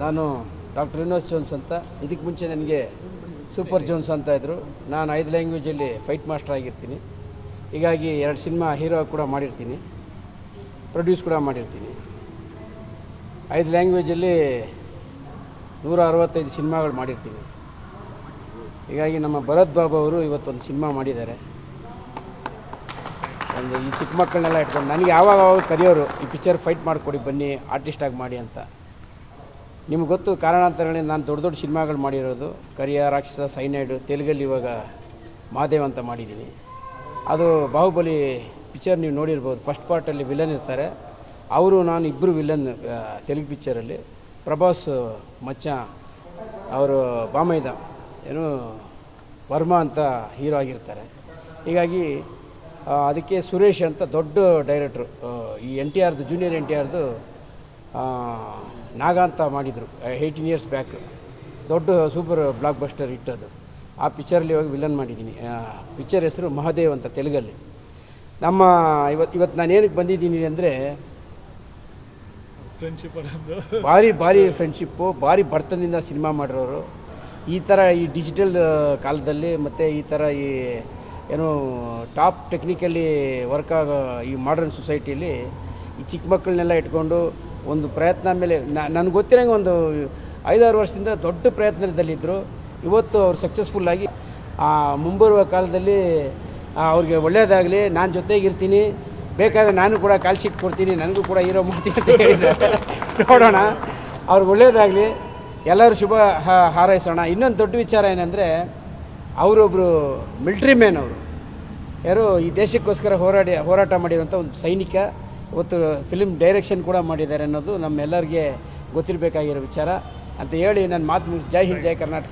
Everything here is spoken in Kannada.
ನಾನು ಡಾಕ್ಟರ್ ರಿನೋಸ್ ಜೋನ್ಸ್ ಅಂತ. ಇದಕ್ಕೆ ಮುಂಚೆ ನನಗೆ ಸೂಪರ್ ಜೋನ್ಸ್ ಅಂತ ಇದ್ದರು. ನಾನು 5 ಲ್ಯಾಂಗ್ವೇಜಲ್ಲಿ ಫೈಟ್ ಮಾಸ್ಟರ್ ಆಗಿರ್ತೀನಿ. ಹೀಗಾಗಿ 2 ಸಿನಿಮಾ ಹೀರೋ ಕೂಡ ಮಾಡಿರ್ತೀನಿ, ಪ್ರೊಡ್ಯೂಸ್ ಕೂಡ ಮಾಡಿರ್ತೀನಿ. 5 ಲ್ಯಾಂಗ್ವೇಜಲ್ಲಿ 165 ಸಿನಿಮಾಗಳು ಮಾಡಿರ್ತೀನಿ. ಹೀಗಾಗಿ ನಮ್ಮ ಭರತ್ ಬಾಬು ಅವರು ಇವತ್ತೊಂದು ಸಿನಿಮಾ ಮಾಡಿದ್ದಾರೆ. ಒಂದು ಈ ಚಿಕ್ಕ ಮಕ್ಕಳನ್ನೆಲ್ಲ ಇಟ್ಕೊಂಡು ನನಗೆ ಯಾವಾಗ ಕರೆಯೋರು, ಈ ಪಿಕ್ಚರ್ ಫೈಟ್ ಮಾಡಿಕೊಡಿ ಬನ್ನಿ ಆರ್ಟಿಸ್ಟಾಗಿ ಮಾಡಿ ಅಂತ. ನಿಮ್ಗೆ ಗೊತ್ತು, ಕಾರಣಾಂತರಗಳಿಂದ ನಾನು ದೊಡ್ಡ ದೊಡ್ಡ ಸಿನಿಮಾಗಳು ಮಾಡಿರೋದು. ಕರಿಯ, ರಾಕ್ಷಸ, ಸೈನೈಡು, ತೆಲುಗಲ್ಲಿ ಇವಾಗ ಮಾದೇವ್ ಅಂತ ಮಾಡಿದ್ದೀನಿ. ಅದು ಬಾಹುಬಲಿ ಪಿಕ್ಚರ್ ನೀವು ನೋಡಿರ್ಬೋದು. ಫಸ್ಟ್ ಪಾರ್ಟಲ್ಲಿ ವಿಲನ್ ಇರ್ತಾರೆ, ಅವರು ನಾನು ಇಬ್ಬರು ವಿಲನ್ ತೆಲುಗು ಪಿಕ್ಚರಲ್ಲಿ. ಪ್ರಭಾಸ್ ಮಚ್ಚ ಅವರು ಬಾಮೈದ ಏನು ವರ್ಮಾ ಅಂತ ಹೀರೋ ಆಗಿರ್ತಾರೆ. ಹೀಗಾಗಿ ಅದಕ್ಕೆ ಸುರೇಶ್ ಅಂತ ದೊಡ್ಡ ಡೈರೆಕ್ಟ್ರು, ಈ NTR ಜೂನಿಯರ್ NTRದು ನಾಗ ಅಂತ ಮಾಡಿದರು 18 ಇಯರ್ಸ್ ಬ್ಯಾಕ್. ದೊಡ್ಡ ಸೂಪರ್ ಬ್ಲಾಕ್ ಬಸ್ಟರ್ ಇಟ್ಟದು. ಆ ಪಿಕ್ಚರಲ್ಲಿ ಇವಾಗ ವಿಲನ್ ಮಾಡಿದ್ದೀನಿ. ಪಿಕ್ಚರ್ ಹೆಸರು ಮಹಾದೇವ್ ಅಂತ ತೆಲುಗಲ್ಲಿ. ನಮ್ಮ ಇವತ್ತು ನಾನು ಏನಕ್ಕೆ ಬಂದಿದ್ದೀನಿ ಅಂದರೆ, ಭಾರಿ ಫ್ರೆಂಡ್ಶಿಪ್ಪು, ಭಾರಿ ಬರ್ತನದಿಂದ ಸಿನಿಮಾ ಮಾಡಿರೋರು. ಈ ಥರ ಈ ಡಿಜಿಟಲ್ ಕಾಲದಲ್ಲಿ ಮತ್ತು ಈ ಥರ ಈ ಏನು ಟಾಪ್ ಟೆಕ್ನಿಕಲಿ ವರ್ಕ್ ಆಗೋ ಈ ಮಾಡರ್ನ್ ಸೊಸೈಟಿಯಲ್ಲಿ ಈ ಚಿಕ್ಕ ಮಕ್ಕಳನ್ನೆಲ್ಲ ಇಟ್ಕೊಂಡು ಒಂದು ಪ್ರಯತ್ನ ಮೇಲೆ ನನಗೆ ಗೊತ್ತಿರೋಂಗೆ ಒಂದು 5-6 ವರ್ಷದಿಂದ ದೊಡ್ಡ ಪ್ರಯತ್ನದಲ್ಲಿದ್ದರು. ಇವತ್ತು ಅವ್ರು ಸಕ್ಸಸ್ಫುಲ್ಲಾಗಿ ಮುಂಬರುವ ಕಾಲದಲ್ಲಿ ಅವ್ರಿಗೆ ಒಳ್ಳೆಯದಾಗಲಿ, ನಾನು ಜೊತೆಗಿರ್ತೀನಿ, ಬೇಕಾದರೆ ನಾನು ಕೂಡ ಕಾಲ್ ಶೀಟ್ ಕೊಡ್ತೀನಿ, ನನಗೂ ಕೂಡ ಹೀರೋ ಮಾಡ್ತೀನಿ ಅಂತ ಹೇಳಿದ್ದಾರೆ. ನೋಡೋಣ, ಅವ್ರಿಗೆ ಒಳ್ಳೆಯದಾಗಲಿ, ಎಲ್ಲರೂ ಶುಭ ಹಾರೈಸೋಣ. ಇನ್ನೊಂದು ದೊಡ್ಡ ವಿಚಾರ ಏನಂದರೆ, ಅವರೊಬ್ಬರು ಮಿಲ್ಟ್ರಿ ಮ್ಯಾನ್. ಅವರು ಯಾರು ಈ ದೇಶಕ್ಕೋಸ್ಕರ ಹೋರಾಟ ಮಾಡಿರೋಂಥ ಒಂದು ಸೈನಿಕ. ಇವತ್ತು ಫಿಲ್ಮ್ ಡೈರೆಕ್ಷನ್ ಕೂಡ ಮಾಡಿದ್ದಾರೆ ಅನ್ನೋದು ನಮ್ಮೆಲ್ಲರಿಗೆ ಗೊತ್ತಿರಬೇಕಾಗಿರೋ ವಿಚಾರ ಅಂತ ಹೇಳಿ ನನ್ನ ಮಾತು ಮುಗಿಸಿ. ಜೈ ಹಿಂದ್, ಜೈ ಕರ್ನಾಟಕ.